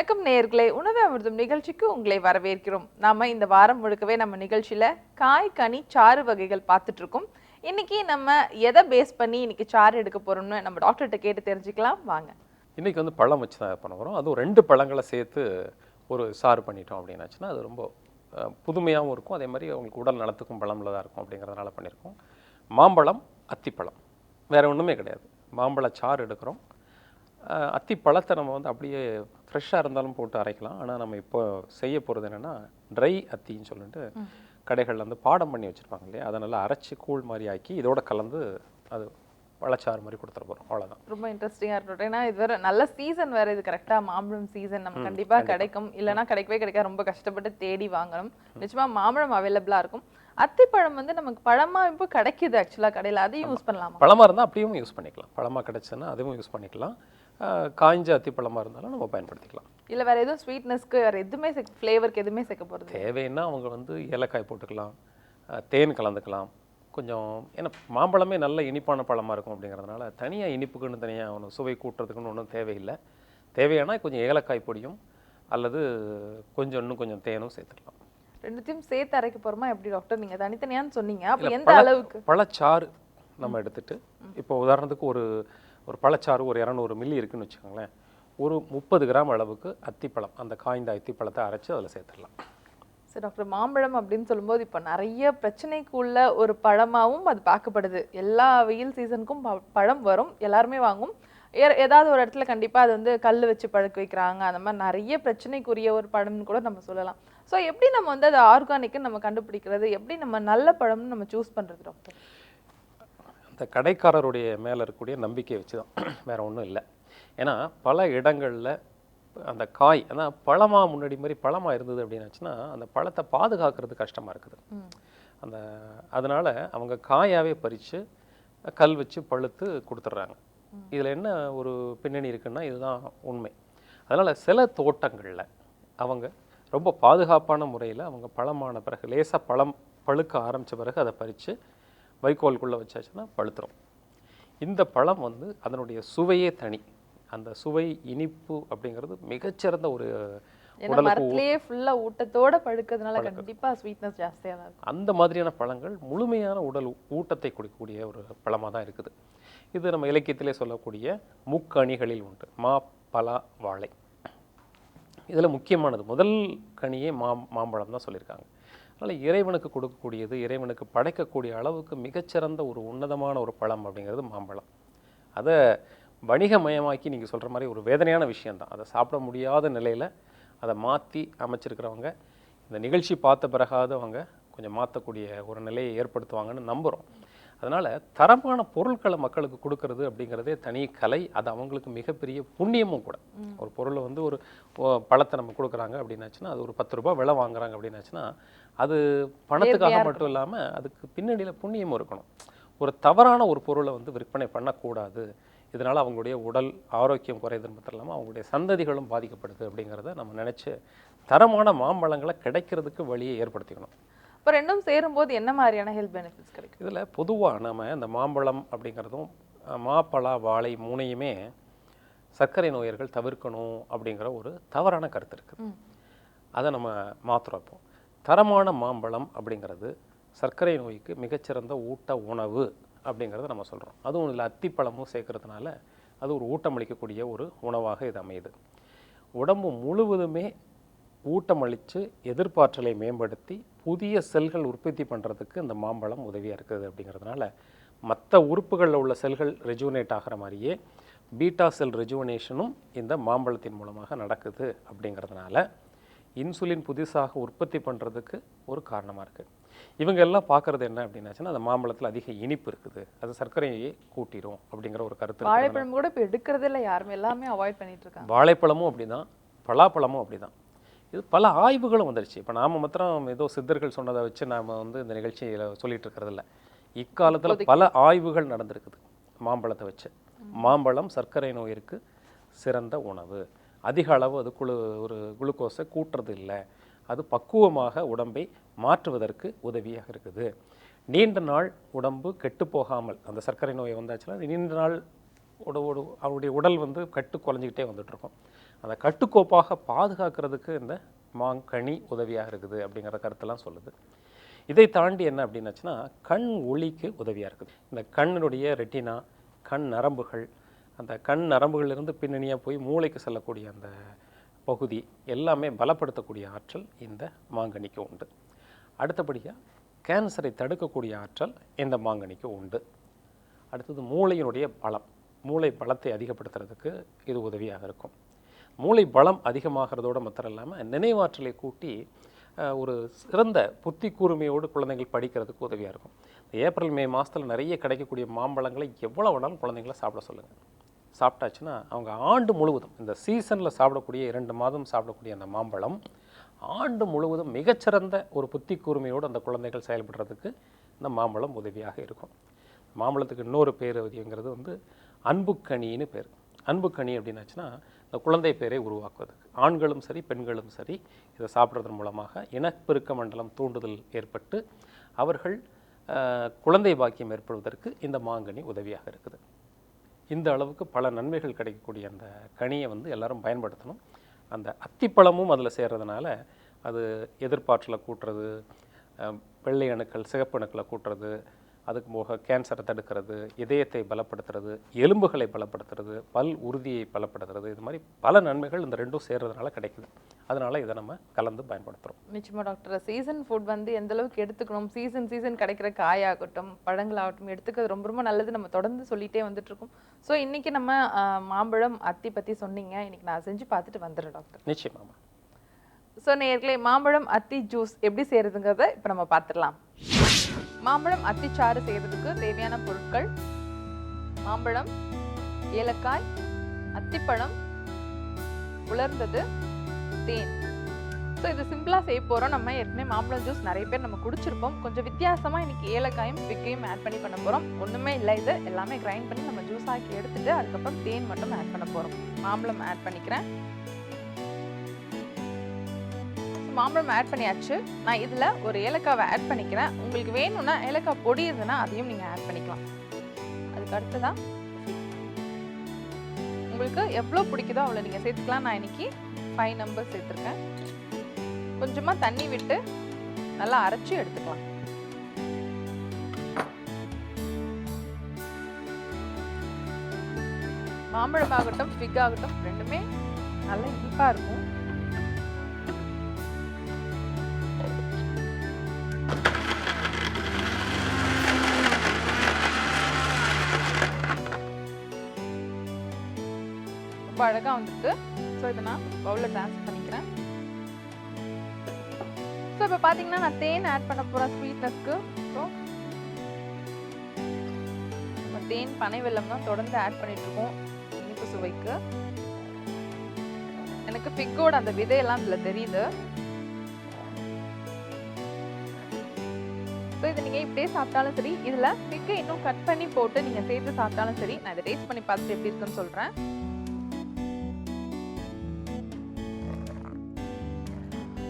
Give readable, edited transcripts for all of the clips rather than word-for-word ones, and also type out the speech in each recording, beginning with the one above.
வணக்கம் நேயர்களே, உணவு அமிர்தம் நிகழ்ச்சிக்கு உங்களை வரவேற்கிறோம். நாம இந்த வாரம் முழுக்கவே நம்ம நிகழ்ச்சியில காய் கனி சாறு வகைகள் பார்த்துட்டு இருக்கோம். இன்னைக்கு நம்ம எதை பேஸ் பண்ணி இன்னைக்கு சாறு எடுக்க போறோம்னு நம்ம டாக்டர்கிட்ட கேட்டு தெரிஞ்சுக்கலாம் வாங்க. இன்றைக்கி வந்து பழம் வச்சு தான் பண்ண போகிறோம். அதுவும் 2 பழங்களை சேர்த்து ஒரு சாறு பண்ணிட்டோம் அப்படின்னாச்சுன்னா அது ரொம்ப புதுமையாகவும் இருக்கும். அதே மாதிரி அவங்களுக்கு உடல் நலத்துக்கும் பலமுள்ளதாக இருக்கும் அப்படிங்கிறதுனால பண்ணியிருக்கோம். மாம்பழம், அத்திப்பழம், வேறு ஒன்றுமே கிடையாது. மாம்பழ சாறு எடுக்கிறோம். அத்திப்பழத்தை நம்ம வந்து அப்படியே ஃப்ரெஷ்ஷாக இருந்தாலும் போட்டு அரைக்கலாம். ஆனால் நம்ம இப்போ செய்ய போகிறது என்னென்னா ட்ரை அத்தின்னு சொல்லிட்டு கடைகளில் வந்து பாடம் பண்ணி வச்சுருப்பாங்க இல்லையா, அதை நல்லா அரைச்சி கூழ் மாதிரி ஆக்கி இதோட கலந்து அது பழச்சாறு மாதிரி கொடுத்துட போகிறோம். அவ்வளோதான். ரொம்ப இன்ட்ரெஸ்டிங்காக இருக்கட்டும். ஏன்னா இது வேறு நல்ல சீசன் வேறு, இது கரெக்டாக மாம்பழம் சீசன் நம்ம கண்டிப்பாக கிடைக்கும். இல்லைனா கிடைக்கவே கிடைக்காது, ரொம்ப கஷ்டப்பட்டு தேடி வாங்கணும். நிச்சயமாக மாம்பழம் அவைலபிளாக இருக்கும். அத்திப்பழம் வந்து நமக்கு பழமாக இப்போ கிடைக்கிது ஆக்சுவலாக கடையில், அதையும் யூஸ் பண்ணலாமா? பழமாக இருந்தால் அப்படியும் யூஸ் பண்ணிக்கலாம். பழமாக கிடைச்சுன்னா அதுவும் யூஸ் பண்ணிக்கலாம். காய்ஞ்ச அத்திப்பழமாக இருந்தாலும் நம்ம பயன்படுத்திக்கலாம். இல்லை வேறு எதுவும் ஸ்வீட்னஸ்க்கு வேறு எதுவுமே ஃப்ளேவருக்கு எதுவுமே சேர்க்க போகிறது தேவைன்னா அவங்க வந்து ஏலக்காய் போட்டுக்கலாம், தேன் கலந்துக்கலாம் கொஞ்சம். ஏன்னா மாம்பழமே நல்ல இனிப்பான பழமாக இருக்கும் அப்படிங்கிறதுனால தனியாக இனிப்புக்குன்னு தனியாக ஒன்று சுவை கூட்டுறதுக்குன்னு ஒன்றும் தேவையில்லை. தேவையானா கொஞ்சம் ஏலக்காய் பொடியும் அல்லது இன்னும் கொஞ்சம் தேனும் சேர்த்துக்கலாம். ரெண்டுத்தையும் சேர்த்து அரைக்க போகிறோமா எப்படி டாக்டர்? நீங்கள் தனித்தனியான்னு சொன்னீங்க, அப்போ எந்த அளவுக்கு? பழச்சாறு நம்ம எடுத்துட்டு, இப்போ உதாரணத்துக்கு ஒரு பழச்சாறு ஒரு 200 மில்லி இருக்குன்னு வச்சுக்கோங்களேன். ஒரு 30 கிராம் அளவுக்கு அத்திப்பழம், அந்த காய்ந்த அத்திப்பழத்தை அரைச்சி அதில் சேர்த்துடலாம். சரி டாக்டர், மாம்பழம் அப்படின்னு சொல்லும்போது இப்போ நிறைய பிரச்சனைக்குள்ள ஒரு பழமாகவும் அது பார்க்கப்படுது. எல்லா வெயில் சீசனுக்கும் பழம் வரும், எல்லாருமே வாங்கும். ஏதாவது ஒரு இடத்துல கண்டிப்பாக அது வந்து கல் வச்சு பழுக்க வைக்கிறாங்க. அந்த மாதிரி நிறைய பிரச்சனைக்குரிய ஒரு பழம்னு கூட நம்ம சொல்லலாம். ஸோ எப்படி நம்ம வந்து அது ஆர்கானிக்னு நம்ம கண்டுபிடிக்கிறது, எப்படி நம்ம நல்ல பழம்னு நம்ம சூஸ் பண்ணுறது டாக்டர்? அந்த கடைக்காரருடைய மேலே இருக்கக்கூடிய நம்பிக்கையை வச்சு தான், வேறு ஒன்றும் இல்லை. ஏன்னா பல இடங்களில் அந்த காய் ஆனால் பழமாக முன்னாடி மாதிரி பழமாக இருந்தது அப்படின்னாச்சுன்னா அந்த பழத்தை பாதுகாக்கிறது கஷ்டமாக இருக்குது. அதனால் அவங்க காயாகவே பறித்து கல் வச்சு பழுத்து கொடுத்துட்றாங்க. இதில் என்ன ஒரு பின்னணி இருக்குன்னா இதுதான் உண்மை. அதனால் சில தோட்டங்களில் அவங்க ரொம்ப பாதுகாப்பான முறையில் அவங்க பழமான பிறகு லேசாக பழுக்க ஆரம்பித்த பிறகு அதை பறித்து வைக்கோலுக்குள்ளே வச்சாச்சுன்னா பழுத்துரும். இந்த பழம் வந்து அதனுடைய சுவையே தனி. அந்த சுவை இனிப்பு அப்படிங்கிறது மிகச்சிறந்த ஒரு மரத்திலேயே ஃபுல்லா ஊட்டத்தோட பழுக்கிறதுனால கண்டிப்பா ஸ்வீட்னஸ் ஜாஸ்தியா தான் இருக்கும். அந்த மாதிரியான பழங்கள் முழுமையான உடல் ஊட்டத்தை கொடுக்கக்கூடிய ஒரு பழமாக தான் இருக்குது. இது நம்ம இலக்கியத்திலே சொல்லக்கூடிய முக்கணிகளில் உண்டு. மா, பலா, வாழை. இதில் முக்கியமானது முதல் கனியே மாம்பழம் தான் சொல்லியிருக்காங்க. அதனால் இறைவனுக்கு கொடுக்கக்கூடியது, இறைவனுக்கு படைக்கக்கூடிய அளவுக்கு மிகச்சிறந்த ஒரு உன்னதமான ஒரு பழம் அப்படிங்கிறது மாம்பழம். அதை வணிகமயமாக்கி நீங்கள் சொல்கிற மாதிரி ஒரு வேதனையான விஷயந்தான். அதை சாப்பிட முடியாத நிலையில் அதை மாற்றி அமைச்சிருக்கிறவங்க இந்த நிகழ்ச்சி பார்த்த பிறகாவது அவங்க கொஞ்சம் மாற்றக்கூடிய ஒரு நிலையை ஏற்படுத்துவாங்கன்னு நம்புகிறோம். அதனால் தரமான பொருட்களை மக்களுக்கு கொடுக்கறது அப்படிங்கிறதே தனி கலை. அது அவங்களுக்கு மிகப்பெரிய புண்ணியமும் கூட. ஒரு பொருளை வந்து ஒரு பழத்தை நம்ம கொடுக்குறாங்க அப்படின்னாச்சுன்னா அது ஒரு 10 ரூபா விலை வாங்குறாங்க அப்படின்னாச்சுன்னா அது பணத்துக்காக மட்டும் இல்லாமல் அதுக்கு பின்னணியில் புண்ணியமும் இருக்கணும். ஒரு தவறான ஒரு பொருளை வந்து விற்பனை பண்ணக்கூடாது. இதனால் அவங்களுடைய உடல் ஆரோக்கியம் குறையுது மட்டும் இல்லாமல் அவங்களுடைய சந்ததிகளும் பாதிக்கப்படுது அப்படிங்கிறத நம்ம நினச்சி தரமான மாம்பழங்களை கிடைக்கிறதுக்கு வழியை ஏற்படுத்திக்கணும். இப்போ ரெண்டும் சேரும்போது என்ன மாதிரியான ஹெல்த் பெனிஃபிட்ஸ் கிடைக்கும்? இதில் பொதுவாக நம்ம இந்த மாம்பழம் அப்படிங்கிறதும் மாப்பழா, வாழை 3யுமே சர்க்கரை நோயர்கள் தவிர்க்கணும் அப்படிங்கிற ஒரு தவறான கருத்து இருக்குது. அதை நம்ம மாற்றுறோம். இப்போ தரமான மாம்பழம் அப்படிங்கிறது சர்க்கரை நோய்க்கு மிகச்சிறந்த ஊட்ட உணவு அப்படிங்கிறத நம்ம சொல்கிறோம். அதுவும் இதில் அத்திப்பழமும் சேர்க்கறதுனால அது ஒரு ஊட்டமளிக்கக்கூடிய ஒரு உணவாக இது அமையுது. உடம்பு முழுவதுமே ஊட்டமளித்து எதிர்ப்பாற்றலை மேம்படுத்தி புதிய செல்கள் உற்பத்தி பண்ணுறதுக்கு இந்த மாம்பழம் உதவியாக இருக்குது. அப்படிங்கிறதுனால மற்ற உறுப்புகளில் உள்ள செல்கள் ரெஜுவனேட் ஆகிற மாதிரியே பீட்டா செல் ரெஜுவனேஷனும் இந்த மாம்பழத்தின் மூலமாக நடக்குது. அப்படிங்கிறதுனால இன்சுலின் புதுசாக உற்பத்தி பண்ணுறதுக்கு ஒரு காரணமாக இருக்குது. இவங்க எல்லாம் பார்க்குறது என்ன அப்படின்னாச்சுன்னா அந்த மாம்பழத்தில் அதிக இனிப்பு இருக்குது, அது சர்க்கரையை கூட்டிடும் அப்படிங்கிற ஒரு கருத்து. வாழைப்பழம் கூட இப்போ எடுக்கிறது இல்லை யாருமே, எல்லாமே அவாய்ட் பண்ணிட்டு இருக்காங்க. வாழைப்பழமும் அப்படி தான், பலாப்பழமும் அப்படி தான். இது பல ஆய்வுகளும் வந்துருச்சு. இப்போ நாம் மாத்திரம் ஏதோ சித்தர்கள் சொன்னதை வச்சு நாம் வந்து இந்த நிகழ்ச்சியில் சொல்லிட்டு இருக்கிறது இல்லை. இக்காலத்தில் பல ஆய்வுகள் நடந்திருக்குது மாம்பழத்தை வச்சு. மாம்பழம் சர்க்கரை நோயிற்கு சிறந்த உணவு. அதிக அளவு அது ஒரு குளுக்கோஸை கூட்டுறது இல்லை, அது பக்குவமாக உடம்பை மாற்றுவதற்கு உதவியாக இருக்குது. நீண்ட நாள் உடம்பு கெட்டு போகாமல், அந்த சர்க்கரை நோயை வந்தாச்சுன்னா நீண்ட நாள் அவருடைய உடல் வந்து கட்டு குறைஞ்சிக்கிட்டே வந்துட்டுருக்கும். அந்த கட்டுக்கோப்பாக பாதுகாக்கிறதுக்கு இந்த மாங்கனி உதவியாக இருக்குது அப்படிங்கிற கருத்தெல்லாம் சொல்லுது. இதை தாண்டி என்ன அப்படின்னாச்சுன்னா கண் ஒளிக்கு உதவியாக இருக்குது. இந்த கண்ணினுடைய ரெட்டினா, கண் நரம்புகள், அந்த கண் நரம்புகளிலிருந்து பின்னணியாக போய் மூளைக்கு செல்லக்கூடிய அந்த பகுதி எல்லாமே பலப்படுத்தக்கூடிய ஆற்றல் இந்த மாங்கனிக்கு உண்டு. அடுத்தபடியாக கேன்சரை தடுக்கக்கூடிய ஆற்றல் இந்த மாங்கனிக்கு உண்டு. அடுத்தது மூளையினுடைய பலம், மூளை பலத்தை அதிகப்படுத்துறதுக்கு இது உதவியாக இருக்கும். மூளை பலம் அதிகமாகிறதோடு மாத்திரம் இல்லாமல் நினைவாற்றலை கூட்டி ஒரு சிறந்த புத்தி கூர்மையோடு குழந்தைகள் படிக்கிறதுக்கு உதவியாக இருக்கும். ஏப்ரல் மே மாதத்தில் நிறைய கிடைக்கக்கூடிய மாம்பழங்களை எவ்வளோ வேணாலும் குழந்தைங்கள சாப்பிட சொல்லுங்கள். சாப்பிட்டாச்சுன்னா அவங்க ஆண்டு முழுவதும் இந்த சீசனில் சாப்பிடக்கூடிய 2 மாதம் சாப்பிடக்கூடிய அந்த மாம்பழம் ஆண்டு முழுவதும் மிகச்சிறந்த ஒரு புத்தி கூர்மையோடு அந்த குழந்தைகள் செயல்படுறதுக்கு இந்த மாம்பழம் உதவியாக இருக்கும். மாம்பழத்துக்கு இன்னொரு பேர் அப்படிங்கிறது வந்து அன்புக்கனின்னு பேர். அன்புக்கனி அப்படின்னாச்சுன்னா இந்த குழந்தை பேரை உருவாக்குவதற்கு ஆண்களும் சரி பெண்களும் சரி இதை சாப்பிட்றதன் மூலமாக இனப்பெருக்க மண்டலம் தூண்டுதல் ஏற்பட்டு அவர்கள் குழந்தை பாக்கியம் ஏற்படுவதற்கு இந்த மாங்கனி உதவியாக இருக்குது. இந்த அளவுக்கு பல நன்மைகள் கிடைக்கக்கூடிய அந்த கனியை வந்து எல்லாரும் பயன்படுத்தணும். அந்த அத்திப்பழமும் அதில் சேர்றதுனால அது எதிர்ப்பாற்றலை கூட்டுறது, வெள்ளை அணுக்கள் சிகப்பு அணுக்களை கூட்டுறது, அதுக்கு போக கேன்சரை தடுக்கிறது, இதயத்தை பலப்படுத்துறது, எலும்புகளை பலப்படுத்துறது, பல் உறுதியை பலப்படுத்துறது, இது மாதிரி பல நன்மைகள் இந்த ரெண்டும் சேர்றதுனால கிடைக்குது. அதனால இதை நம்ம கலந்து பயன்படுத்துகிறோம். நிச்சயமா டாக்டர், சீசன் ஃபுட் வந்து எந்த அளவுக்கு எடுத்துக்கணும், சீசன் கிடைக்கிற காயாகட்டும் பழங்களாகட்டும் எடுத்துக்கிறது ரொம்ப ரொம்ப நல்லது. நம்ம தொடர்ந்து சொல்லிட்டே வந்துட்டு இருக்கோம். ஸோ இன்னைக்கு நம்ம மாம்பழம் அத்தி பற்றி சொன்னீங்க, இன்னைக்கு நான் செஞ்சு பார்த்துட்டு வந்துடுறேன் டாக்டர். நிச்சயமாமா. ஸோ நேயர்களே, மாம்பழம் அத்தி ஜூஸ் எப்படி செய்யறதுங்கிறத இப்போ நம்ம பார்த்துடலாம். மாம்பழம் அத்திச்சாறு செய்யறதுக்கு தேவையான பொருட்கள்: மாம்பழம், ஏலக்காய், அத்திப்பழம், உலர்ந்தது, தேன். ஸோ இது சிம்பிளாக செய்ய போகிறோம். நம்ம ஏற்கனவே மாம்பழம் ஜூஸ் நிறைய பேர் நம்ம குடிச்சிருப்போம். கொஞ்சம் வித்தியாசமாக இன்னைக்கு ஏலக்காயும் ஃபிக்கையும் ஆட் பண்ண போகிறோம். ஒன்றுமே இல்லை, இது எல்லாமே கிரைண்ட் பண்ணி நம்ம ஜூஸ் ஆக்கி எடுத்துட்டு அதுக்கப்புறம் தேன் மட்டும் ஆட் பண்ண போகிறோம். மாம்பழம் ஆட் பண்ணிக்கிறேன். மாம்பழம் ஆட் பண்ணியாச்சு. நான் இதில் ஒரு ஏலக்காவை ஆட் பண்ணிக்கிறேன். உங்களுக்கு வேணும்னா ஏலக்காய் பொடி இருந்ததுன்னா அதையும் நீங்கள் ஆட் பண்ணிக்கலாம். அதுக்கு அடுத்ததான் உங்களுக்கு எவ்வளோ பிடிக்குதோ அவ்வளோ நீங்கள் சேர்த்துக்கலாம். நான் இன்னைக்கு 5 நம்பர் சேர்த்துருக்கேன். கொஞ்சமாக தண்ணி விட்டு நல்லா அரைச்சி எடுத்துக்கலாம். மாம்பழம் ஆகட்டும் ஃபிக் ஆகட்டும் ரெண்டுமே நல்லா இனிப்பாக இருக்கும். ரொம்ப அழகாக வந்துருக்கு. ஸோ இதை நான் பவுலில் ட்ரான்ஸ்ஃபர் பண்ணிக்கிறேன். ஸோ இப்போ பார்த்தீங்கன்னா நான் தேன் ஆட் பண்ண போகிறேன் ஸ்வீட்னஸ்க்கு. ஸோ நம்ம தேன் பனை வெல்லம் தான் தொடர்ந்து ஆட் பண்ணிட்டுருக்கோம் இனிப்பு சுவைக்கு. எனக்கு ஃபிக்கோட அந்த விதையெல்லாம் இதில் தெரியுது. ஸோ இதை நீங்கள் இப்படியே சாப்பிட்டாலும் சரி, இதில் ஃபிக்கை இன்னும் கட் பண்ணி போட்டு நீங்கள் சேர்த்து சாப்பிட்டாலும் சரி. நான் இதை டேஸ்ட் பண்ணி பார்த்துட்டு எப்படி இருக்குன்னு சொல்கிறேன்.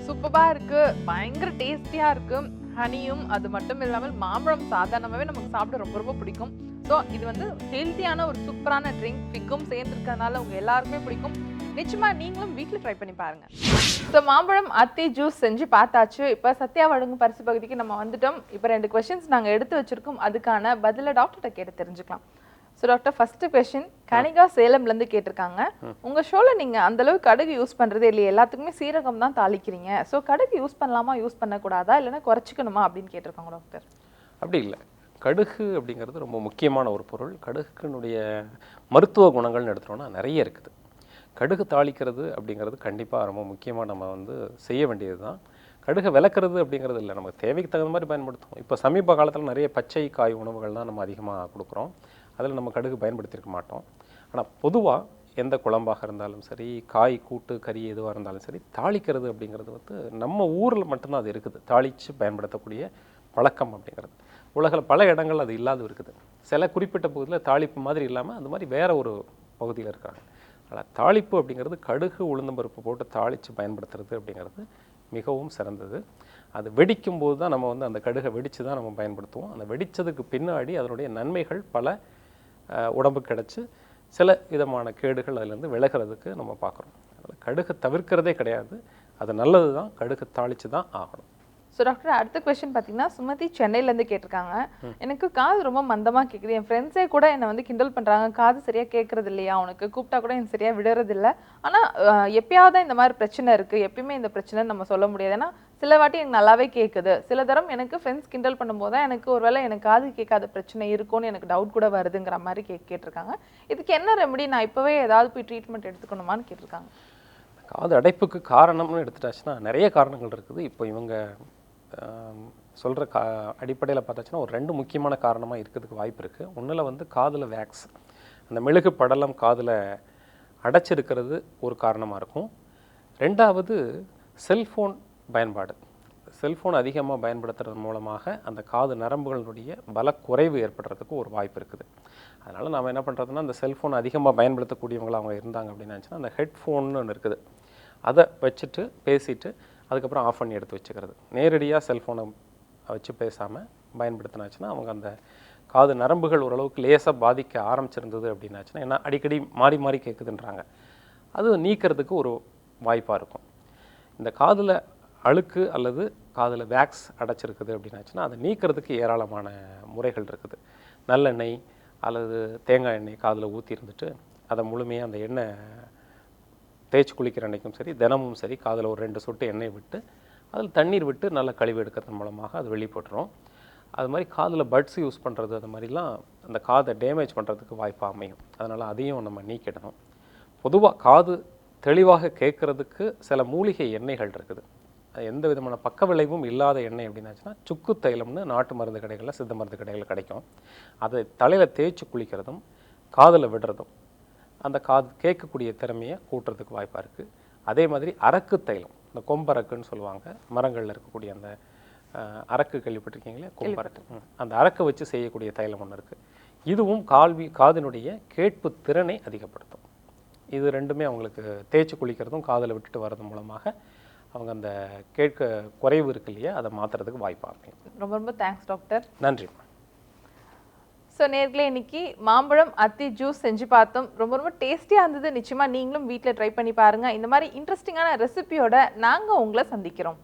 சூப்பராக இருக்கு, பயங்கர டேஸ்டியாக இருக்கு. ஹனியும் அது மட்டும் இல்லாமல் மாம்பழம் சாதாரணமாகவே நமக்கு சாப்பிட ரொம்ப ரொம்ப பிடிக்கும். ஸோ இது வந்து ஹெல்த்தியான ஒரு சூப்பரான ட்ரிங்க். ஃபிக்கும் சேர்ந்துருக்கிறதுனால உங்கள் எல்லாருக்குமே பிடிக்கும். நிச்சயமா நீங்களும் வீட்டில் ட்ரை பண்ணி பாருங்க. ஸோ மாம்பழம் அத்தி ஜூஸ் செஞ்சு பார்த்தாச்சு. இப்போ சத்யா வழங்கும் பரிசு பகுதிக்கு நம்ம வந்துட்டோம். இப்போ 2 கொஸ்டின்ஸ் நாங்கள் எடுத்து வச்சிருக்கோம். அதுக்கான பதிலை டாக்டர்கிட்ட கேட்டு தெரிஞ்சுக்கலாம். So doctor, first question Kanika சேலம்லேருந்து கேட்டிருக்காங்க. உங்கள் ஷோவில் நீங்கள் அந்தளவு கடுகு யூஸ் பண்ணுறதே இல்லையே, எல்லாத்துக்குமே சீரகம் தான் தாளிக்கிறீங்க. ஸோ கடுகு யூஸ் பண்ணலாமா யூஸ் பண்ணக்கூடாதா, இல்லைன்னா குறைச்சிக்கணுமா அப்படின்னு கேட்டிருக்காங்க டாக்டர். அப்படி இல்லை, கடுகு அப்படிங்கிறது ரொம்ப முக்கியமான ஒரு பொருள். கடுகுனுடைய மருத்துவ குணங்கள்னு எடுத்துட்டோம்னா நிறைய இருக்குது. கடுகு தாளிக்கிறது அப்படிங்கிறது கண்டிப்பாக ரொம்ப முக்கியமாக நம்ம வந்து செய்ய வேண்டியது தான். கடுகை விளக்குறது அப்படிங்கிறது இல்லை, நம்ம தேவைக்கு தகுந்த மாதிரி பயன்படுத்துவோம். இப்போ சமீப காலத்தில் நிறைய பச்சை காய் உணவுகள் தான் நம்ம அதிகமாக கொடுக்குறோம். அதில் நம்ம கடுகு பயன்படுத்தியிருக்க மாட்டோம். ஆனால் பொதுவாக எந்த குழம்பாக இருந்தாலும் சரி, காய் கூட்டு கறி எதுவாக இருந்தாலும் சரி, தாளிக்கிறது அப்படிங்கிறது வந்து நம்ம ஊரில் மட்டும்தான் அது இருக்குது. தாளித்து பயன்படுத்தக்கூடிய பழக்கம் அப்படிங்கிறது உலகில் பல இடங்கள் அது இல்லாத இருக்குது. சில குறிப்பிட்ட பகுதியில் தாளிப்பு மாதிரி இல்லாமல் அந்த மாதிரி வேறு ஒரு பகுதியில் இருக்காங்க. ஆனால் தாளிப்பு அப்படிங்கிறது கடுகு உளுந்தம்பருப்பு போட்டு தாளித்து பயன்படுத்துறது அப்படிங்கிறது மிகவும் சிறந்தது. அது வெடிக்கும் போது தான் நம்ம வந்து அந்த கடுகை வெடித்து தான் நம்ம பயன்படுத்துவோம். அந்த வெடித்ததுக்கு பின்னாடி அதனுடைய நன்மைகள் பல உடம்புக்கு கிடச்சி சில விதமான கேடுகள் அதிலேருந்து விலகிறதுக்கு நம்ம பார்க்குறோம். அதனால் கடுகை தவிர்க்கிறதே கிடையாது. அது நல்லது தான். கடுகு தாளித்து தான் ஆகணும். ஸோ டாக்டர், அடுத்த கொஸ்டின் பார்த்தீங்கன்னா சுமதி சென்னையிலேருந்து கேட்டிருக்காங்க. எனக்கு காது ரொம்ப மந்தமாக கேட்குது. என் ஃப்ரெண்ட்ஸே கூட என்னை வந்து கிண்டல் பண்ணுறாங்க, காது சரியாக கேட்கறது இல்லையா உனக்கு, கூப்பிட்டா கூட எனக்கு சரியாக விடுறது இல்லை. ஆனால் எப்பயாவது தான் இந்த மாதிரி பிரச்சனை இருக்குது, எப்பயுமே இந்த பிரச்சனை நம்ம சொல்ல முடியாது. ஏன்னா சில வாட்டி எனக்கு நல்லாவே கேட்குது, சில தரம் எனக்கு ஃப்ரெண்ட்ஸ் கிண்டல் பண்ணும்போது தான் எனக்கு ஒருவேளை எனக்கு காது கேட்காத பிரச்சனை இருக்கும்னு எனக்கு டவுட் கூட வருதுங்கிற மாதிரி கேட்டிருக்காங்க. இதுக்கு என்ன ரெமெடி, நான் இப்போவே ஏதாவது போய் ட்ரீட்மெண்ட் எடுத்துக்கணுமான்னு கேட்டிருக்காங்க. காது அடைப்புக்கு காரணம்னு எடுத்துட்டாச்சுன்னா நிறைய காரணங்கள் இருக்குது. இப்போ இவங்க சொல்கிற அடிப்படையில் பார்த்தாச்சுன்னா ஒரு 2 முக்கியமான காரணமாக இருக்கிறதுக்கு வாய்ப்பு இருக்குது. ஒன்றில் வந்து காதில் வேக்ஸ், அந்த மெழுகு படலம் காதில் அடைச்சிருக்கிறது ஒரு காரணமாக இருக்கும். 2வது செல்ஃபோன் பயன்பாடு. செல்ஃபோன் அதிகமாக பயன்படுத்துறது மூலமாக அந்த காது நரம்புகளுடைய பலக்குறைவு ஏற்படுறதுக்கு ஒரு வாய்ப்பு இருக்குது. அதனால் நாம் என்ன பண்ணுறதுன்னா, அந்த செல்ஃபோன் அதிகமாக பயன்படுத்தக்கூடியவங்களாக அவங்க இருந்தாங்க அப்படின்னாச்சுன்னா அந்த ஹெட்ஃபோன்னு ஒன்று இருக்குது, அதை வச்சுட்டு பேசிட்டு அதுக்கப்புறம் ஆஃப் பண்ணி எடுத்து வச்சுக்கிறது. நேரடியாக செல்ஃபோனை வச்சு பேசாமல் பயன்படுத்தினாச்சுன்னா அவங்க அந்த காது நரம்புகள் ஓரளவுக்கு லேசாக பாதிக்க ஆரம்பிச்சிருந்தது அப்படின்னாச்சுன்னா, ஏன்னா அடிக்கடி மாறி மாறி கேட்குதுன்றாங்க, அது நீக்கிறதுக்கு ஒரு வாய்ப்பாக இருக்கும். இந்த காதில் அழுக்கு அல்லது காதில் வேக்ஸ் அடைச்சிருக்குது அப்படின்னாச்சுன்னா அதை நீக்கிறதுக்கு ஏராளமான முறைகள் இருக்குது. நல்லெண்ணெய் அல்லது தேங்காய் எண்ணெய் காதில் ஊற்றி இருந்துட்டு அதை முழுமையாக அந்த எண்ணெய் தேய்ச்சி குளிக்கிற அன்றைக்கும் சரி, தினமும் சரி, காதில் ஒரு 2 சொட்டு எண்ணெய் விட்டு அதில் தண்ணீர் விட்டு நல்லா கழுவி எடுக்கிறதன் மூலமாக அது வெளிப்பட்டுரும். அது மாதிரி காதில் பட்ஸ் யூஸ் பண்ணுறது, அது மாதிரிலாம் அந்த காதை டேமேஜ் பண்ணுறதுக்கு வாய்ப்பாக அமையும். அதனால் அதையும் நம்ம நீக்கிடணும். பொதுவாக காது தெளிவாக கேட்குறதுக்கு சில மூலிகை எண்ணெய்கள் இருக்குது. அது எந்த விதமான பக்க விளைவும் இல்லாத எண்ணெய் அப்படின்னாச்சுன்னா சுக்கு தைலம்னு நாட்டு மருந்து கடைகளில், சித்த மருந்து கடைகளில் கிடைக்கும். அதை தலையில் தேய்ச்சி குளிக்கிறதும் காதில் விடுறதும் அந்த காது கேட்கக்கூடிய திறமையை கூட்டுறதுக்கு வாய்ப்பாக இருக்குது. அதே மாதிரி அரக்கு தைலம், இந்த கொம்பரக்குன்னு சொல்லுவாங்க, மரங்களில் இருக்கக்கூடிய அந்த அரக்கு கேள்விப்பட்டிருக்கீங்களே, கொம்பரக்கு, அந்த அரக்கை வச்சு செய்யக்கூடிய தைலம் ஒன்று இருக்குது. இதுவும் காதினுடைய கேட்பு திறனை அதிகப்படுத்தும். இது 2மே அவங்களுக்கு தேய்ச்சி குளிக்கிறதும் காதில் விட்டுட்டு வர்றது மூலமாக அவங்க அந்த கேட்க குறைவு இருக்கு இல்லையா, அதை மாற்றுறதுக்கு வாய்ப்பாக அமையும். ரொம்ப ரொம்ப தேங்க்ஸ் டாக்டர். நன்றி. ஸோ நேர்களே, இன்னைக்கு மாம்பழம் அத்தி ஜூஸ் செஞ்சு பார்த்தோம். ரொம்ப ரொம்ப டேஸ்டியாக இருந்தது. நிச்சயமாக நீங்களும் வீட்டில் ட்ரை பண்ணி பாருங்கள். இந்த மாதிரி இன்ட்ரெஸ்டிங்கான ரெசிபியோட நாங்கள் உங்களை சந்திக்கிறோம்.